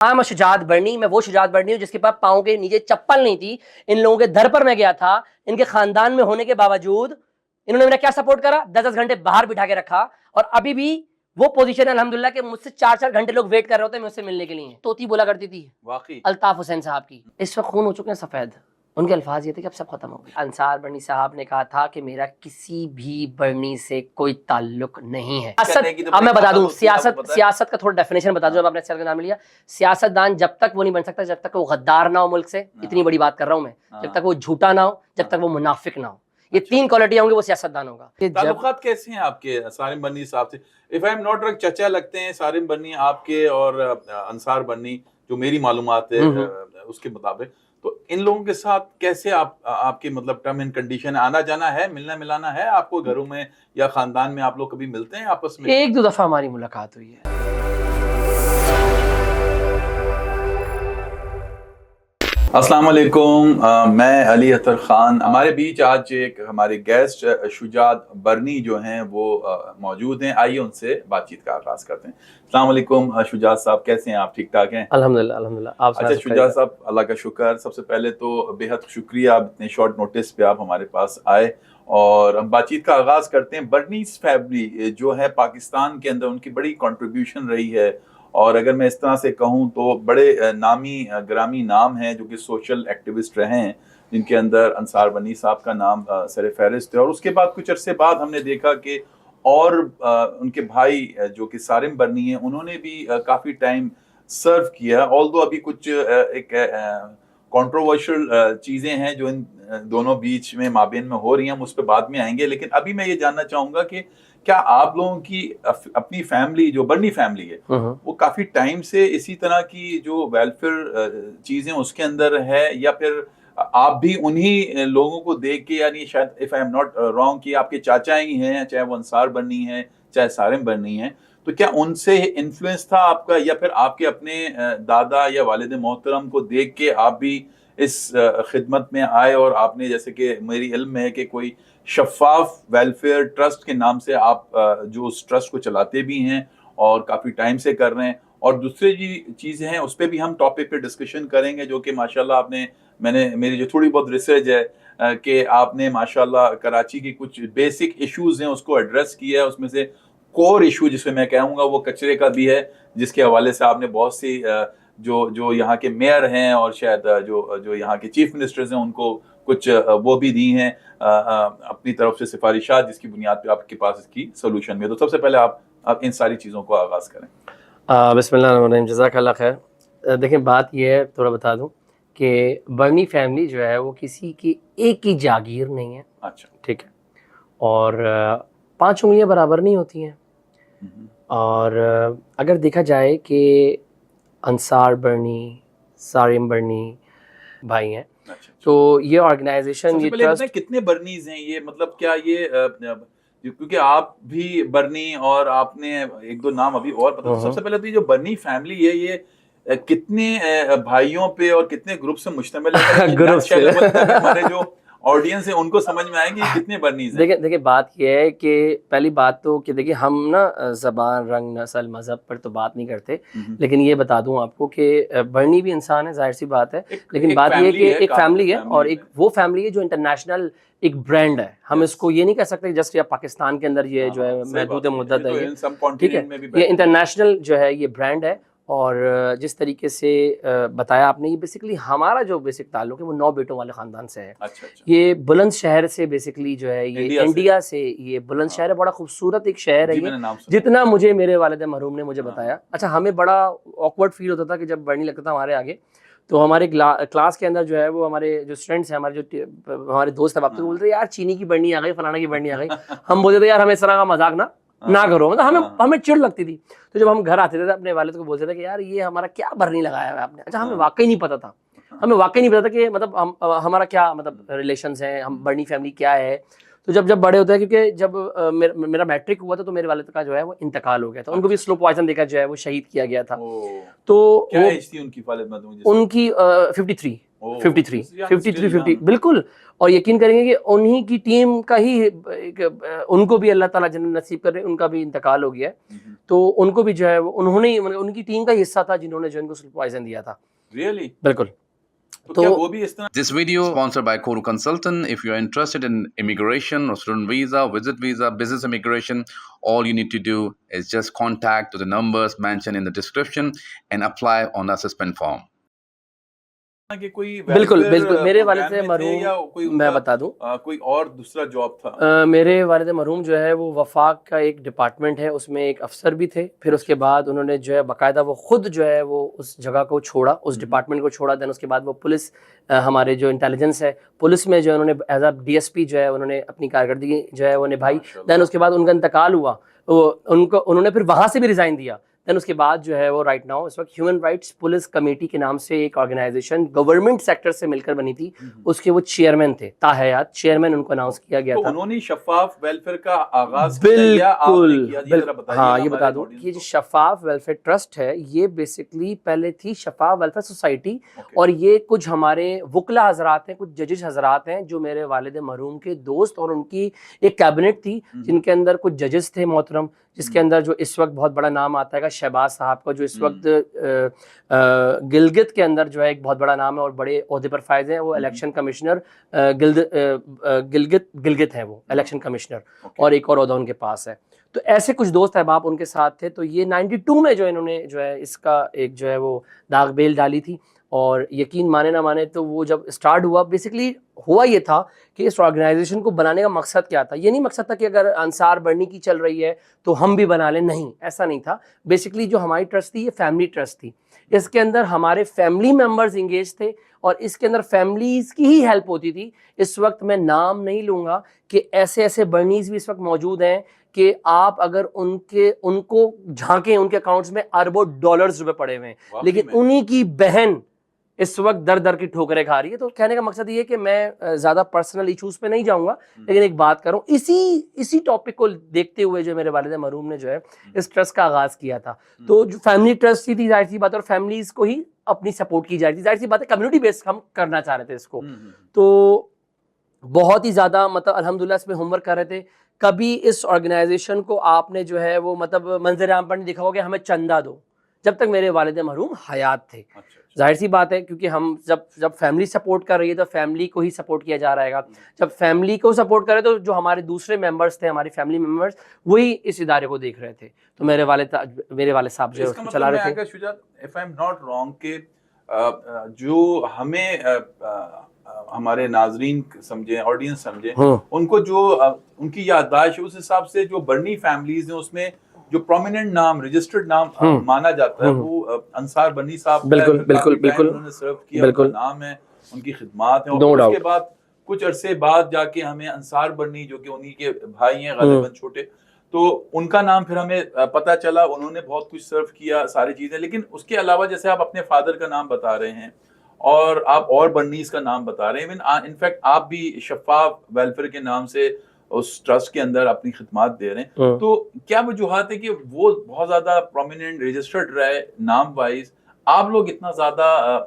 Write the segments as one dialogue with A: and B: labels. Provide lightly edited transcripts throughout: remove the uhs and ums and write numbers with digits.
A: मैं शुजात बर्नी, मैं वो शुजात बर्नी हूँ जिसके पास पाँव के नीचे चप्पल नहीं थी। इन लोगों के दर पर मैं गया था, इनके खानदान में होने के बावजूद इन्होंने मेरा क्या सपोर्ट करा, 10-10 घंटे बाहर बिठा के रखा। और अभी भी वो पोजीशन है अल्हम्दुलिल्लाह कि मुझसे 4-4 घंटे लोग वेट कर रहे होते हैं मुझसे मिलने के लिए। तोती बोला करती थी वाकई अल्ताफ हुसैन साहब की। इस वक्त खून हो चुके हैं सफेद। उनके अल्फाज ये थे कि अब सब खत्म हो गया। अंसार बर्नी साहब ने कहा था कि मेरा किसी भी बर्नी से कोई ताल्लुक नहीं है। अब मैं बता दूं, सियासत का थोड़ा डेफिनेशन बता दूं। जब आपने सियासत का नाम लिया, सियासतदान जब तक वो नहीं बन सकता जब तक वो गद्दार ना हो मुल्क से। इतनी बड़ी बात कर रहा हूं मैं। जब तक वो झूठा ना हो, जब तक वो मुनाफिक ना हो, ये 3 क्वालिटियां होंगी, वो सियासतदान होगा।
B: ताल्लुकात कैसे हैं आपके सारिम बर्नी साहब से? If I am not wrong, चचा लगते हैं सारिम बर्नी आपके, और अंसार बर्नी जो मेरी मालूमात है उसके मुताबिक। तो इन लोगों के साथ कैसे आपके मतलब टर्म एंड कंडीशन, आना जाना है, मिलना मिलाना है आपको घरों में या खानदान में? आप लोग कभी मिलते हैं आपस में?
A: 1-2 दफा हमारी मुलाकात हुई है।
B: अस्सलाम वालेकुम, मैं अली अतर खान। हमारे बीच आज एक हमारे गेस्ट शुजात बर्नी जो हैं वो मौजूद हैं। आइए उनसे बातचीत का आगाज करते हैं। अस्सलाम वालेकुम शुजात साहब, कैसे हैं आप? ठीक ठाक हैं?
A: अल्हम्दुलिल्लाह अल्हम्दुलिल्लाह। आप?
B: अच्छा शुजात साहब, अल्लाह का शुक्र। सबसे पहले तो बेहद शुक्रिया, आप इतने शॉर्ट नोटिस पे आप हमारे पास आए और हम बातचीत का आगाज करते हैं। बर्नीज फैमिली जो है पाकिस्तान के अंदर, उनकी बड़ी कंट्रीब्यूशन रही है, और अगर मैं इस तरह से कहूँ तो बड़े नामी ग्रामी नाम हैं जो कि सोशल एक्टिविस्ट रहे हैं, जिनके अंदर अंसार बर्नी साहब का नाम सर फहरिस्त है। और उसके बाद कुछ अरसे बाद हमने देखा कि और उनके भाई जो कि सारिम बर्नी हैं, उन्होंने भी काफ़ी टाइम सर्व किया। ऑल्दो अभी कुछ एक कंट्रोवर्शियल चीज़ें हैं जो इन दोनों बीच में माबेन में हो रही हैं, हम उस पर बाद में आएंगे। लेकिन अभी मैं ये जानना चाहूँगा कि क्या आप लोगों की अपनी फैमिली जो बर्नी फैमिली है वो काफी टाइम से इसी तरह की जो वेलफेयर चीजें उसके अंदर है, या फिर आप भी उन्हीं लोगों को देख के, यानी शायद if I am not wrong कि आपके चाचा ही हैं, चाहे वो अंसार बर्नी हैं चाहे सारिम बर्नी हैं, तो क्या उनसे इन्फ्लुएंस था आपका, या फिर आपके अपने दादा या वालिद मोहतरम को देख के आप भी इस खिदमत में आए और आपने, जैसे कि मेरी इल्म है कि कोई शफाफ वेलफेयर ट्रस्ट के नाम से आप जो उस ट्रस्ट को चलाते भी हैं और काफ़ी टाइम से कर रहे हैं। और दूसरी जी चीज़ें हैं उस पर भी हम टॉपिक पे डिस्कशन करेंगे, जो कि माशाल्लाह मैंने मेरी जो थोड़ी बहुत रिसर्च है कि आपने माशाल्लाह कराची की कुछ बेसिक इश्यूज हैं उसको एड्रेस किया है। उसमें से कोर इशू जिसमें मैं कहूँगा वो कचरे का भी है, जिसके हवाले से आपने बहुत सी जो यहाँ के मेयर हैं और शायद जो यहाँ के चीफ मिनिस्टर्स हैं उनको कुछ वो भी दी हैं अपनी तरफ से सिफारिशात, जिसकी बुनियाद पे आपके पास इसकी सोल्यूशन भी है। तो सबसे पहले आप इन सारी चीज़ों को आगाज़ करें।
A: बिस्मिल्लाह, जज़ाकल्लाह खैर। देखिए बात यह है, थोड़ा बता दूं कि बर्नी फैमिली जो है वो किसी की एक ही जागीर नहीं है।
B: अच्छा,
A: ठीक है। और 5 उंगलियां बराबर नहीं होती हैं। और अगर देखा जाए कि अंसार बर्नी, सारिम बर्नी भाई हैं।
B: अच्छा।
A: तो ये ऑर्गेनाइजेशन, ये ट्रस्ट,
B: कितने बर्नीज हैं ये, मतलब क्या ये क्योंकि आप भी बर्नी और आपने एक दो नाम अभी और पता, तो सबसे पहले तो ये जो बर्नी फैमिली है ये कितने भाइयों पे और कितने ग्रुप से मुश्तमिल है?
A: ग्रुप से
B: हमारे जो ऑडियंस है उनको समझ में आएगी कितने बर्नीज हैं।
A: देखिए बात यह है कि पहली बात तो कि देखिए हम ना ज़बान, रंग, नस्ल, मज़हब पर तो बात नहीं करते, लेकिन ये बता दूं आपको कि बर्नी भी इंसान है, जाहिर सी बात है। लेकिन बात ये है कि एक फैमिली है, और एक वो फैमिली है जो इंटरनेशनल एक ब्रांड है। हम इसको ये नहीं कह सकते जस्ट या पाकिस्तान के अंदर ये जो है महदूद मुद्दत है, ठीक है, ये इंटरनेशनल जो है ये ब्रांड है। और जिस तरीके से बताया आपने, ये बेसिकली हमारा जो बेसिक ताल्लुक है वो 9 बेटों वाले ख़ानदान से है।
B: अच्छा।
A: ये बुलंदशहर से बेसिकली जो है ये इंडिया से ये बुलंदशहर है। बड़ा खूबसूरत एक शहर है ये, जितना मुझे मेरे वालिद मरहूम ने मुझे बताया। अच्छा, हमें बड़ा ऑकवर्ड फील होता था कि जब बर्नी लगता था हमारे आगे, तो हमारे क्लास के अंदर जो है वो हमारे जो स्टूडेंट्स हैं, हमारे दोस्त हैं, तो बोलते यार चीनी की बर्नी आ गई, फलाना की बर्नी आ गई। हम बोलते थे यार हमें इस तरह का मजाक ना करो, मतलब हमें चिढ़ लगती थी। तो जब हम घर आते थे अपने वालिद को बोलते थे कि यार ये हमारा क्या बर्नी लगाया है आपने। अच्छा, हमें वाकई नहीं पता था, कि मतलब हमारा क्या मतलब रिलेशंस हैं, हम बर्नी फैमिली क्या है। तो जब बड़े होते हैं, क्योंकि जब मेरा मैट्रिक हुआ था तो मेरे वालिद का जो है वो इंतकाल हो गया था। उनको भी स्लो पॉइजन देकर जो है वो शहीद किया गया था। तो
B: क्या एज थी उनकी?
A: उनकी 53। 53-50 बिल्कुल। और यकीन करेंगे कि उन्हीं की टीम का ही उनको भी अल्लाह ताला जन्नत नसीब करे, उनका भी इंतकाल हो गया है, तो उनको भी जो है उन्होंने उनकी टीम का हिस्सा था जिन्होंने जो इनको पॉइजन दिया था।
B: रियली?
A: बिल्कुल।
B: तो क्या वो भी इस तरह?
C: This video sponsored by Koru Consultant. If you are interested in immigration or student visa, visit visa, business immigration, all you need to do is just contact the numbers mentioned in the description and apply on the assessment form.
B: कि कोई
A: बिल्कुल
B: welfare
A: बिल्कुल। मेरे वालिद
B: programme में थे
A: मरहूम,
B: या कोई
A: मैं
B: उनका
A: बता दूं,
B: कोई और दूसरा जॉब था?
A: मेरे वालिद मरहूम जो है वो वफाक का एक डिपार्टमेंट है, उसमें एक अफसर भी थे। फिर उसके बाद उन्होंने जो है बाकायदा वो खुद जो है वो उस जगह को छोड़ा, उस डिपार्टमेंट को छोड़ा। देन उसके बाद वो पुलिस, हमारे जो इंटेलिजेंस है, पुलिस में जो है उन्होंने एज अ DSP जो है उन्होंने अपनी कारकर्दगी जो है वो निभाई। देन उसके बाद उनका इंतकाल हुआ, उन्होंने फिर वहाँ से भी रिज़ाइन दिया। देन उसके बाद जो है वो राइट नाउ इस वक्त ह्यूमन राइट्स पुलिस कमेटी के नाम से एक ऑर्गेनाइजेशन गवर्नमेंट सेक्टर से मिलकर बनी थी, उसके वो चेयरमैन थे, ताहयात चेयरमैन उनको अनाउंस किया गया
B: तो
A: था।
B: उन्होंने शफाफ वेलफेयर का आगाज किया या आपने किया? ये जरा बताइए।
A: हाँ, ये बता दूं कि जो शफाफ वेलफेयर ट्रस्ट है ये बेसिकली पहले थी शफाफ वेलफेयर सोसाइटी, और ये कुछ हमारे वकला हजरात हैं, कुछ जजेस हजरात हैं जो मेरे वालिद मरहूम के दोस्त, और उनकी एक कैबिनेट थी जिनके अंदर कुछ जजेस थे मोहतरम, जिसके अंदर जो इस वक्त बहुत बड़ा नाम आता है शहबाज साहब का, जो इस वक्त गिलगित के अंदर जो है एक बहुत बड़ा नाम है और बड़े ओहदे पर फायज हैं। वो इलेक्शन कमिश्नर गिलगित हैं, वो इलेक्शन कमिश्नर, और एक और ओहदा उनके पास है। तो ऐसे कुछ दोस्त अहबाब उनके साथ थे। तो ये 92 में जो इन्होंने जो है इसका एक जो है वो दाग बेल डाली थी, और यकीन माने ना माने तो वो जब स्टार्ट हुआ, बेसिकली हुआ ये था कि इस ऑर्गेनाइजेशन को बनाने का मकसद क्या था। ये नहीं मकसद था कि अगर अंसार बढ़नी की चल रही है तो हम भी बना लें, नहीं, ऐसा नहीं था। बेसिकली जो हमारी ट्रस्ट थी ये फैमिली ट्रस्ट थी, इसके अंदर हमारे फैमिली मेम्बर्स इंगेज थे और इसके अंदर फैमिलीज़ की ही हेल्प होती थी। इस वक्त मैं नाम नहीं लूँगा कि ऐसे ऐसे बर्नीज़ भी इस वक्त मौजूद हैं कि आप अगर उनको झांकें, उनके अकाउंट्स में अरबों डॉलर्स रुपए पड़े हुए हैं, लेकिन उन्हीं की बहन इस वक्त दर दर की ठोकरें खा रही है। तो कहने का मकसद ये है कि मैं ज़्यादा पर्सनल इशूज़ पे नहीं जाऊँगा, लेकिन एक बात करूँ, इसी टॉपिक को देखते हुए जो मेरे वालिद मरहूम ने जो है इस ट्रस्ट का आगाज़ किया था। तो जो फैमिली ट्रस्ट थी जाहिर सी बात, और फैमिलीज़ को ही अपनी सपोर्ट की जा रही थी, जाहिर सी बात है कम्युनिटी बेस्ड हम करना चाह रहे थे इसको। तो बहुत ही ज़्यादा मतलब अल्हम्दुलिल्लाह इसमें होमवर्क कर रहे थे। कभी इस ऑर्गेनाइजेशन को आपने जो है वो मतलब मंजर आम पर नहीं देखा होगा, हमें चंदा दो, जब तक मेरे वालिद मरहूम हयात थे। जाहिर सी बात है, क्योंकि हम जब फैमिली सपोर्ट कर रही है तो फैमिली को ही सपोर्ट किया जा रहेगा। जब फैमिली को सपोर्ट करे तो जो हमारे दूसरे मेंबर्स थे, हमारी फैमिली मेंबर्स, वही इस इदारे को देख रहे थे। तो मेरे वालिद साहब जो है चला रहे थे।
B: If I am not wrong के जो हमें हमारे नाजरीन समझे, ऑडियंस समझे, उनको जो उनकी याददाश्त है उस हिसाब से जो बर्नी फैमिलीज हैं उसमें जो प्रोमिनेंट नाम, रजिस्टर्ड नाम माना जाता है वो अंसार बनी साहब,
A: बिल्कुल
B: उन्होंने सर्व किया, उनका नाम है, उनकी खिदमात है। और उसके बाद कुछ अरसे बाद जाके हमें अंसार बनी, जो कि उन्हीं के भाई हैं गालिबन छोटे, तो उनका नाम फिर हमें पता चला, उन्होंने बहुत कुछ सर्व किया, सारी चीजें। लेकिन उसके अलावा जैसे आप अपने फादर का नाम बता रहे हैं और आप और बर्नीज का नाम बता रहे हैं, इनफैक्ट आप भी शफाफ वेलफेयर के नाम से उस ट्रस्ट के अंदर अपनी खिदमात दे रहे हैं, तो क्या वजूहत है कि वो बहुत ज्यादा प्रोमिनेंट रजिस्टर्ड रहे नाम वाइज, आप लोग इतना ज्यादा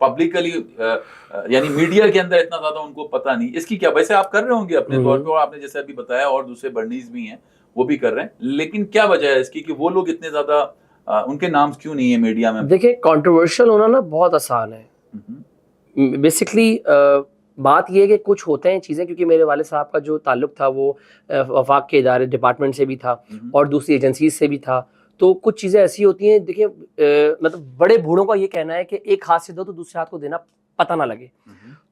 B: पब्लिकली यानी मीडिया के अंदर इतना ज्यादा उनको पता नहीं? इसकी क्या, वैसे आप कर रहे होंगे अपने तौर पे, और आपने जैसे अभी बताया और दूसरे बर्नीज भी हैं वो भी कर रहे हैं, लेकिन क्या वजह है इसकी कि वो लोग इतने ज्यादा उनके नाम क्यों नहीं है मीडिया में?
A: देखिए, कंट्रोवर्शियल होना ना बहुत आसान है। बेसिकली बात ये है कि कुछ होते हैं चीज़ें, क्योंकि मेरे वाले साहब का जो ताल्लुक था वो वफाक के इदारे डिपार्टमेंट से भी था और दूसरी एजेंसीज से भी था। तो कुछ चीज़ें ऐसी होती हैं, देखिए मतलब बड़े बूढ़ों का ये कहना है कि एक हाथ से दो तो दूसरे हाथ को देना पता ना लगे।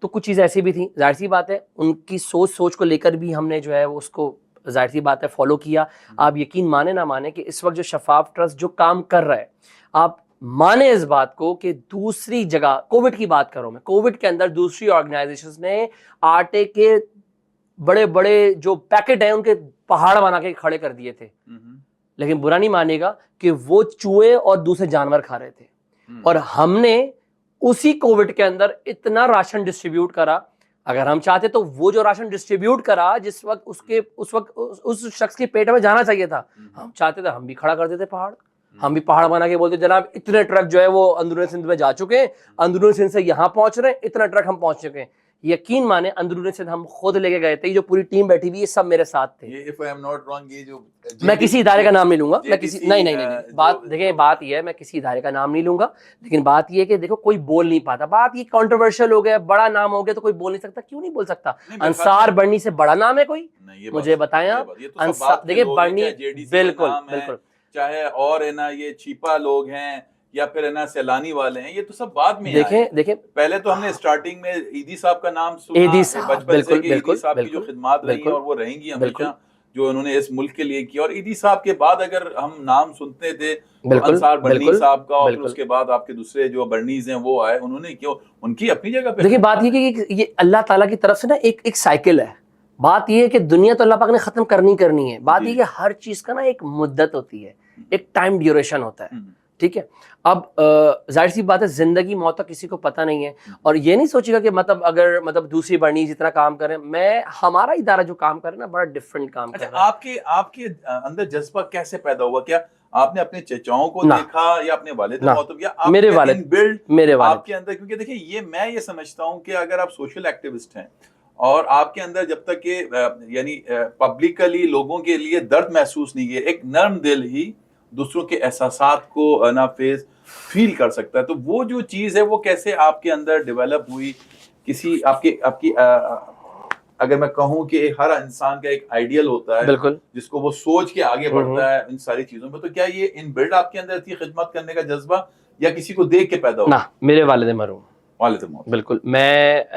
A: तो कुछ चीज़ें ऐसी भी थी, जाहिर सी बात है उनकी सोच को लेकर भी हमने जो है उसको जाहिर सी बात है फॉलो किया। आप यकीन माने ना माने कि इस वक्त जो शफाफ ट्रस्ट जो काम कर रहा है, आप माने इस बात को कि दूसरी जगह, कोविड की बात करूं मैं, कोविड के अंदर दूसरी ऑर्गेनाइजेशंस ने आटे के बड़े बड़े जो पैकेट हैं उनके पहाड़ बना के खड़े कर दिए थे, लेकिन बुरा नहीं मानेगा कि वो चूहे और दूसरे जानवर खा रहे थे, और हमने उसी कोविड के अंदर इतना राशन डिस्ट्रीब्यूट करा। अगर हम चाहते तो वो जो राशन डिस्ट्रीब्यूट करा जिस वक्त उस शख्स के पेट में जाना चाहिए था, हम चाहते थे हम भी खड़ा कर देते पहाड़। हम भी पहाड़ बना के बोलते जनाब इतने ट्रक जो है वो अंदरूनी सिंध में जा चुके हैं, अंदरूनी सिंध से यहाँ पहुंच रहे हैं, इतना ट्रक हम पहुंच चुके हैं। यकीन माने अंदरूनी सिंध हम खुद लेके गए थे, ये जो पूरी टीम बैठी हुई है सब मेरे साथ थे।
B: ये if I am not wrong, ये जो
A: मैं किसी इदारे का नाम नहीं लूंगा, मैं किसी नहीं नहीं नहीं,
B: जो-
A: बात देखिए, बात ये है मैं किसी इदारे का नाम नहीं लूंगा, लेकिन बात ये है कि देखो कोई बोल नहीं पाता, बात ये कंट्रोवर्शियल हो गया, बड़ा नाम हो गया तो कोई बोल नहीं सकता, क्यों नहीं बोल सकता?
B: नहीं, मेरे
A: अंसार बर्नी से बड़ा नाम है कोई?
B: नहीं, ये
A: मुझे
B: बात-
A: बताएं
B: ये
A: आप।
B: बात- ये तो सब
A: अंसार
B: बात के
A: देखिए
B: लोग हैं,
A: बर्नी,
B: चाहे JDC का
A: बिल्कुल
B: नाम है,
A: बिल्कुल,
B: चाहे और है ना ये चीपा लोग हैं या फिर है ना सैलानी वाले हैं, ये तो सब बाद में आए।
A: देखें देखें
B: पहले तो हमने स्टार्टिंग में ईदी साहब का नाम सुना,
A: ईदी साहब,
B: बचपन से
A: बिल्कुल,
B: कि ईदी
A: बिल्कुल,
B: साहब की जो
A: बिल्कुल,
B: खिदमत रही
A: बिल्कुल,
B: और वो रहेंगी
A: बिल्कुल,
B: हमेशा, जो उन्होंने इस मुल्क के लिए किया। और ईदी साहब के बाद अगर हम नाम सुनते थे तो
A: बिल्कुल,
B: अंसार बर्नी
A: बिल्कुल,
B: साहब का, और फिर
A: बिल्कुल।
B: उसके बाद आपके दूसरे जो बर्नीज हैं वो आए, उन्होंने क्यों उनकी अपनी जगह पे।
A: देखिए बात ये कि ये अल्लाह ताला की तरफ से ना एक साइकिल है। बात ये है कि दुनिया तो अल्लाह पाक ने खत्म करनी है। बात ये कि हर चीज का ना एक मुद्दत होती है, एक टाइम ड्यूरेशन होता है, ठीक है। अब जाहिर सी बात है जिंदगी मौत का किसी को पता नहीं है, और ये नहीं सोचेगा कि मतलब अगर मतलब दूसरी बर्नी जितना काम करें, मैं हमारा इदारा जो काम करे ना बड़ा डिफरेंट काम कर
B: अच्छा,
A: रहा है।
B: आपके अंदर जज्बा कैसे पैदा हुआ? क्या आपने अपने चचाओं को
A: ना।
B: देखा या अपने वालिद
A: ना।
B: मौत, या
A: मेरे
B: आपके
A: वालिद,
B: इनबिल्ट
A: मेरे वालिद।
B: आपके अंदर? क्योंकि देखिए ये मैं ये समझता हूँ कि अगर आप सोशल एक्टिविस्ट हैं और आपके अंदर जब तक कि यानी पब्लिकली लोगों के लिए दर्द महसूस नहीं है, एक नर्म दिल ही दूसरों के एहसासात को ना फेस फील कर सकता है, तो वो जो चीज है वो कैसे आपके अंदर डेवलप हुई? किसी आपकी अगर मैं कहूँ कि हर इंसान का एक आइडियल होता है
A: बिल्कुल,
B: जिसको वो सोच के आगे बढ़ता है इन सारी चीजों में, तो क्या ये इनबिल्ट आपके अंदर थी खिदमत करने का जज्बा, या किसी को देख के पैदा हुआ?
A: ना, मेरे वालिद मरहूम,
B: वालिद मौत।
A: बिल्कुल।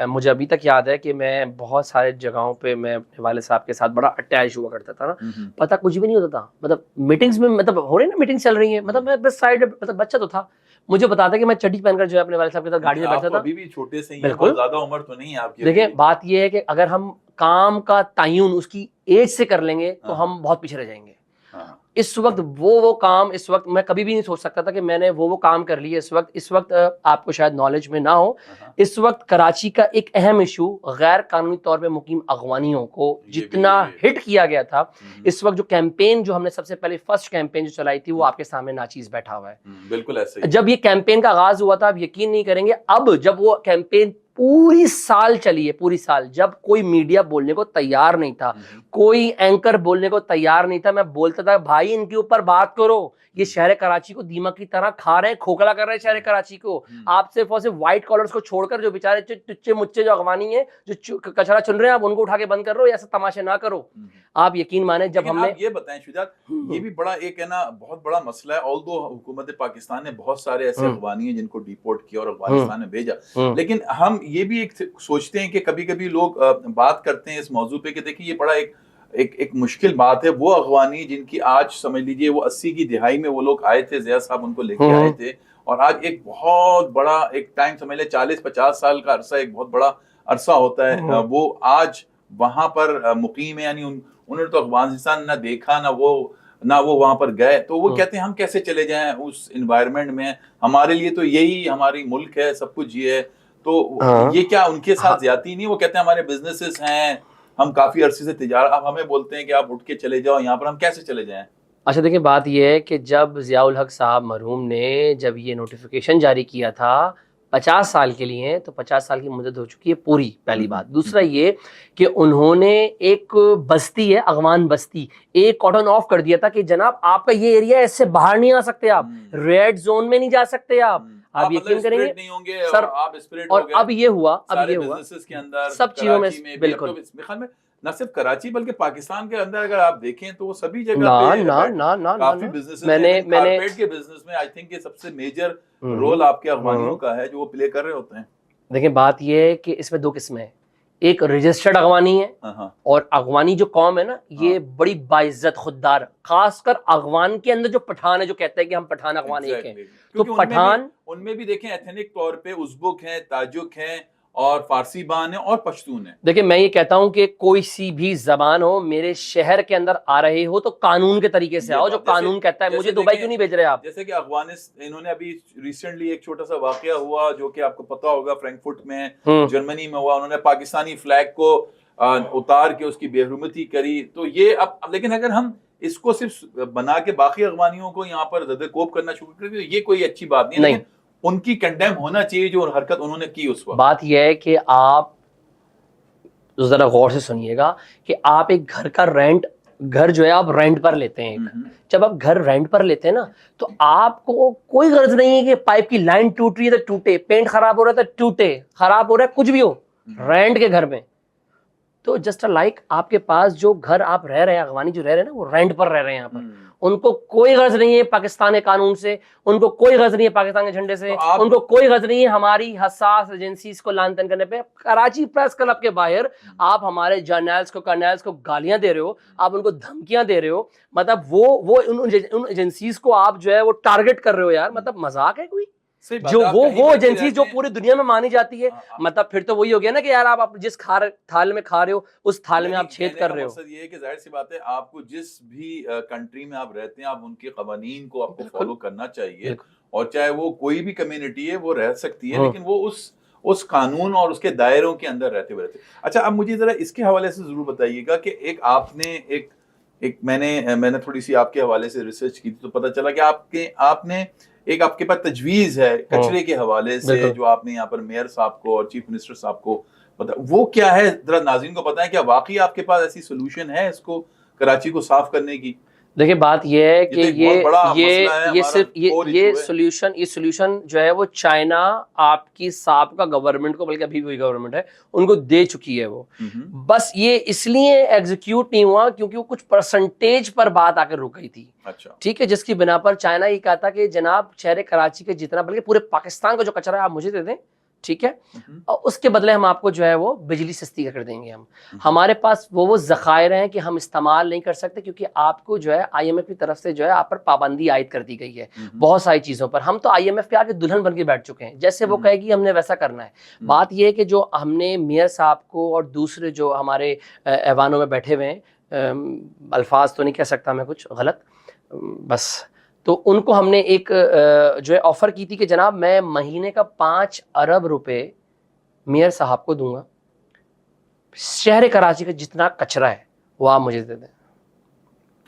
A: मुझे अभी तक याद है कि मैं बहुत सारे जगहों पे मैं अपने वाले साहब के साथ बड़ा अटैच हुआ करता था ना, पता कुछ भी नहीं होता था। मतलब मीटिंग्स में, मतलब हो रही ना मीटिंग चल रही है, मतलब मैं बस साइड, मतलब बच्चा तो था, मुझे बताता कि मैं चड्डी पहनकर जो है अपने वाले साहब के साथ गाड़ी में बैठता था।
B: अभी भी छोटे से ही हैं,
A: बिल्कुल।
B: बहुत ज्यादा उम्र तो नहीं है आपकी।
A: देखिए बात ये है कि अगर हम काम का तयन उसकी एज से कर लेंगे तो हम बहुत पीछे रह जाएंगे।
B: हाँ।
A: इस वक्त वो काम, इस वक्त मैं कभी भी नहीं सोच सकता था कि मैंने वो काम कर लिया। इस वक्त आपको शायद नॉलेज में ना हो, इस वक्त कराची का एक अहम इशू गैर कानूनी तौर पे मुकीम अगवानियों को जितना हिट किया गया था, इस वक्त जो कैंपेन जो हमने सबसे पहले फर्स्ट कैंपेन जो चलाई थी वो आपके सामने नाचीज बैठा हुआ है।
B: बिल्कुल ऐसे ही।
A: जब ये कैंपेन का आगाज हुआ था, आप यकीन नहीं करेंगे, अब जब वो कैंपेन पूरी साल चली है, पूरी साल, जब कोई मीडिया बोलने को तैयार नहीं था, कोई एंकर बोलने को तैयार नहीं था, मैं बोलता था भाई इनके ऊपर बात करो, ये शहर कराची को दीमक की तरह खा रहे हैं, खोखला कर रहे हैं शहर कराची को। आप सिर्फ और सिर्फ व्हाइट कॉलर्स को छोड़कर जो बेचारे टुच्चे मुच्चे जो अगवानी है, जो कचरा चुन रहे हैं, आप उनको उठा के बंद कर रहे हो, ऐसा तमाशे ना करो। आप यकीन माने जब हमने,
B: आप ये बताएं शुजात, ये भी बड़ा एक है ना बहुत बड़ा मसला है। ऑल्दो हुकूमत पाकिस्तान ने बहुत सारे ऐसे अफगानी हैं जिनको डिपोर्ट किया और अफगानिस्तान में भेजा, लेकिन हम ये भी एक सोचते हैं कि कभी कभी लोग बात करते हैं इस मौजू पे कि देखिए ये बड़ा एक मुश्किल बात है। वो अफगानी जिनकी आज समझ लीजिए वो 80 की दिहाई में वो लोग आए थे, ज़िया साहब उनको लेके आए थे, और आज एक बहुत बड़ा एक टाइम समझ ले 40-50 साल का अरसा एक बहुत बड़ा अरसा होता है, वो आज वहां पर मुकीम है। यानी उन्होंने तो अफगानिस्तान ना देखा, ना वो वहां पर गए, तो वो कहते हैं हम कैसे चले जाएं उस एनवायरनमेंट में, हमारे लिए तो यही हमारी मुल्क है, सब कुछ ये है। तो ये क्या उनके साथ ज्यादती नहीं? वो कहते हैं हमारे बिजनेसेस हैं, हम काफी अरसे से तिजारत, अब हमें बोलते हैं कि आप उठ के चले जाओ यहाँ पर, हम कैसे चले जाएं?
A: अच्छा देखिए बात यह है कि जब ज़ियाउल हक साहब मरहूम ने जब ये नोटिफिकेशन जारी किया था 50 साल के लिए, तो 50 साल की मुद्दत हो चुकी है पूरी, पहली बात। दूसरा ये कि उन्होंने एक बस्ती है, अगवान बस्ती, एक कॉर्डन ऑफ कर दिया था कि जनाब आपका ये एरिया, इससे बाहर नहीं आ सकते आप, रेड जोन में नहीं जा सकते आप यकीन करेंगे
B: नहीं होंगे
A: सर,
B: आप स्प्रेड
A: और
B: हो गए।
A: अब ये हुआ
B: बिजनेसेस के अंदर,
A: सब चीजों में,
B: बिल्कुल में न सिर्फ कराची बल्कि पाकिस्तान के अंदर अगर आप देखें तो वो सभी जगह काफी बिजनेसेस, मैंने कारपेट के बिजनेस में आई थिंक ये सबसे मेजर रोल आपके अफगानियों का है जो वो प्ले कर रहे होते हैं।
A: देखिए बात ये है कि इसमें दो किस्में हैं, एक रजिस्टर्ड अगवानी है, और अगवानी जो कौम है ना ये बड़ी बाइज्जत खुददार, खासकर अगवान के अंदर जो पठान है, जो कहते हैं कि हम पठान अगवान एक हैं, तो पठान
B: उनमें भी देखें एथनिक तौर पे उज़्बुक हैं, ताजुक हैं, और फारसी बान है, और पश्तून है।
A: देखिए मैं ये कहता हूं कि कोई सी भी जबान हो, मेरे शहर के अंदर आ रहे हो तो कानून के तरीके से आओ, जो कानून कहता है। मुझे दुबई क्यों नहीं भेज रहे आप?
B: जैसे कि अफगानिस्तान, इन्होंने अभी रिसेंटली एक छोटा सा वाकया हुआ जो कि आपको पता होगा, फ्रैंकफर्ट में जर्मनी में हुआ, उन्होंने पाकिस्तानी फ्लैग को उतार के उसकी बेहरुमती करी। तो ये अब लेकिन अगर हम इसको सिर्फ बना के बाकी अफगानियों को यहाँ पर ज़दरकोब करना शुरू कर दिया, ये कोई अच्छी बात नहीं है।
A: नहीं।
B: लेकिन उनकी कंडेम होना चाहिए जो हरकत उन्होंने की उस वक्त।
A: बात यह है कि आप जरा गौर से सुनिएगा कि आप एक घर जो है आप रेंट पर लेते हैं एक। जब आप घर रेंट पर लेते हैं ना, तो आपको कोई गर्ज नहीं है कि पाइप की लाइन टूट रही है तो टूटे, पेंट खराब हो रहा है तो टूटे, खराब हो रहा है कुछ भी हो, रेंट के घर में। तो जस्ट लाइक आपके पास जो घर आप रह रहे हैं, अफगानी जो रह रहे हैं ना, वो रेंट पर रह रहे हैं यहाँ पर। उनको कोई गर्ज नहीं है पाकिस्तान के कानून से, उनको कोई गर्ज नहीं है पाकिस्तान के झंडे से, उनको कोई गर्ज नहीं है हमारी हसास एजेंसीज को लान तान करने पे। कराची प्रेस क्लब के बाहर आप हमारे जर्नल्स को कर्नल्स को गालियां दे रहे हो, आप उनको धमकियां दे रहे हो, मतलब वो उन एजेंसीज को आप जो है वो टारगेट कर रहे हो यार, मतलब मजाक है कोई? जो वो एजेंसी जो पूरी दुनिया में मानी जाती है, मतलब फिर तो वही हो गया ना कि यार आप जिस थाल में खा रहे हो उस थाल में आप छेद कर रहे हो।
B: ये है कि जाहिर सी बात है, आपको जिस भी कंट्री में आप रहते हैं, आप उनके कवानीन को आपको फॉलो करना चाहिए, और चाहे वो कोई भी कम्युनिटी है वो रह सकती है, लेकिन वो उस कानून और उसके दायरों के अंदर रहते हुए रहते। अच्छा, अब मुझे जरा इसके हवाले से जरूर बताइएगा कि एक आपने एक मैंने थोड़ी सी आपके हवाले से रिसर्च की थी, तो पता चला कि आपने एक आपके पास तजवीज है कचरे के हवाले से, जो आपने यहाँ पर मेयर साहब को और चीफ मिनिस्टर साहब को पता, वो क्या है जरा नाज़रीन को बताएं, क्या वाकई आपके पास ऐसी सोल्यूशन है इसको कराची को साफ करने की?
A: देखिए बात ये है कि ये सिर्फ ये सोल्यूशन जो है वो चाइना आपकी साबिका गवर्नमेंट को, बल्कि अभी भी गवर्नमेंट है, उनको दे चुकी है वो। बस ये इसलिए एग्जीक्यूट नहीं हुआ क्योंकि वो कुछ परसेंटेज पर बात आकर रुक गई थी।
B: अच्छा, ठीक
A: है, जिसकी बिना पर चाइना ये कहता कि जनाब शहर कराची के जितना, बल्कि पूरे पाकिस्तान का जो कचरा है आप मुझे दे दें, ठीक है, और उसके बदले हम आपको जो है वो बिजली सस्ती कर देंगे। हमारे पास वो ज़खायर हैं कि हम इस्तेमाल नहीं कर सकते क्योंकि आपको जो है IMF की तरफ से जो है आप पर पाबंदी आयद कर दी गई है बहुत सारी चीज़ों पर। हम तो IMF पे आके दुल्हन बन के बैठ चुके हैं, जैसे वो कहेगी हमने वैसा करना है। बात यह है कि जो हमने मेयर साहब को और दूसरे जो हमारे ऐवानों में बैठे हुए हैं, अल्फाज तो नहीं कह सकता मैं कुछ गलत, बस तो उनको हमने एक जो है ऑफर की थी कि जनाब मैं महीने का 5 अरब रुपए मेयर साहब को दूंगा, शहर कराची का जितना कचरा है वो आप मुझे दे दें।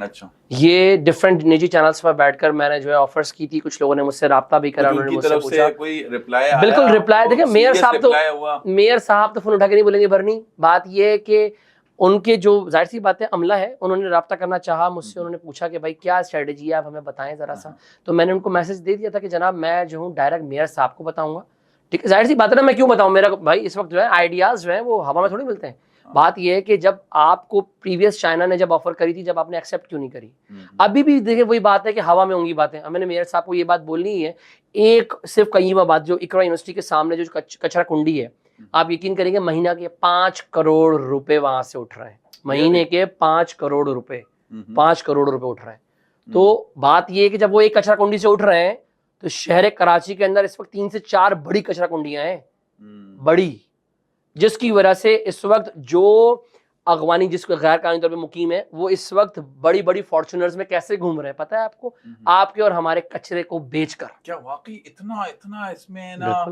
B: अच्छा,
A: ये डिफरेंट निजी चैनल्स पर बैठकर मैंने जो है ऑफर्स की थी, कुछ लोगों ने मुझसे राब्ता भी करा, उन्होंने मुझसे पूछा,
B: कोई रिप्लाई आया?
A: बिल्कुल रिप्लाई, देखिए मेयर साहब तो फोन उठा के नहीं बोलेंगे भरनी। बात ये है कि उनके जो जाहिर सी बात है अमला है, उन्होंने राब्ता करना चाहा मुझसे, उन्होंने पूछा कि भाई क्या स्ट्रेटजी है, आप हमें बताएं जरा सा। तो मैंने उनको मैसेज दे दिया था कि जनाब मैं जो हूँ डायरेक्ट मेयर साहब को बताऊंगा। ठीक है, जाहिर सी बात है ना, मैं क्यों बताऊं, मेरा भाई इस वक्त जो है आइडियाज जो है वो हवा में थोड़ी मिलते हैं। बात यह है कि जब आपको प्रीवियस चाइना ने जब ऑफर करी थी, जब आपने एक्सेप्ट क्यों नहीं करी? अभी भी देखिए वही बात है कि हवा में होंगी बातें। मैंने मेयर साहब को ये बात बोलनी ही है, एक सिर्फ कई बात, जो इकरा यूनिवर्सिटी के सामने जो कचरा कुंडी है, आप यकीन करेंगे महीना के 5 करोड़ रुपए वहां से उठ रहे हैं, महीने के 5 करोड़ रुपए, 5 करोड़ रुपए उठ रहे हैं। तो बात यह है कि जब वो एक कचरा कुंडी से उठ रहे हैं, तो शहर कराची के अंदर इस वक्त 3 से 4 बड़ी कचरा कुंडियां हैं, बड़ी, जिसकी वजह से इस वक्त जो अगवानी जिसको गैर कानूनी तौर पे मुकीम है, वो इस वक्त बड़ी बड़ी फॉर्च्यूनर्स में कैसे घूम रहे हैं पता है आपको? आपके और हमारे कचरे को बेचकर।
B: क्या वाकई इतना इसमें ना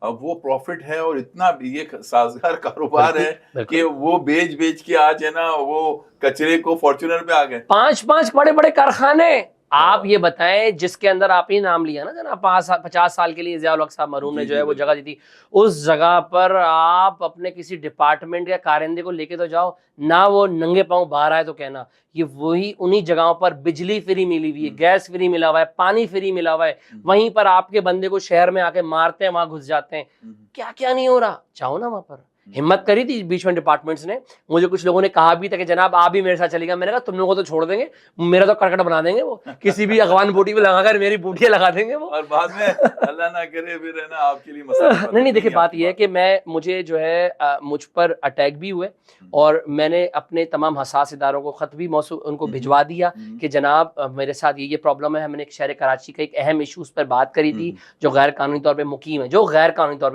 B: वो प्रॉफिट है और इतना ये साजगार कारोबार है कि वो बेच के आज है ना वो कचरे को फॉर्च्यूनर पे आ गए।
A: 5 बड़े बड़े कारखाने, आप ये बताएं, जिसके अंदर आप ही नाम लिया ना जना 50 साल के लिए ज़ियाउल हक साहब मरहूम ने जो है वो जगह दी थी, उस जगह पर आप अपने किसी डिपार्टमेंट या कारिंदे को लेके तो जाओ ना, वो नंगे पांव बाहर आए तो कहना ये वही उन्हीं जगहों पर बिजली फ्री मिली हुई है, गैस फ्री मिला हुआ है, पानी फ्री मिला हुआ है, वहीं पर आपके बंदे को शहर में आके मारते हैं, वहां घुस जाते हैं। क्या नहीं हो रहा? जाओ ना वहां पर। हिम्मत करी थी बीच में डिपार्टमेंट्स ने, मुझे कुछ लोगों ने कहा भी था कि जनाब आप भी मेरे साथ चलेगा। मैंने कहा तुम लोगों को तो छोड़ देंगे, मेरा तो करकट बना देंगे वो, किसी भी अगवान बूटी पे लगाकर मेरी बूटियां लगा देंगे वो,
B: और बाद में अल्लाह ना करे फिर है ना आपके लिए मसला।
A: नहीं देखिए बात यह है कि मुझे जो है मुझ पर अटैक भी हुए और मैंने अपने तमाम हसास इदारों को खत भी उनको भिजवा दिया कि जनाब मेरे साथ ये प्रॉब्लम है। मैंने एक शहर कराची का एक अहम इशूज पर बात करी थी, जो गैर कानूनी तौर पर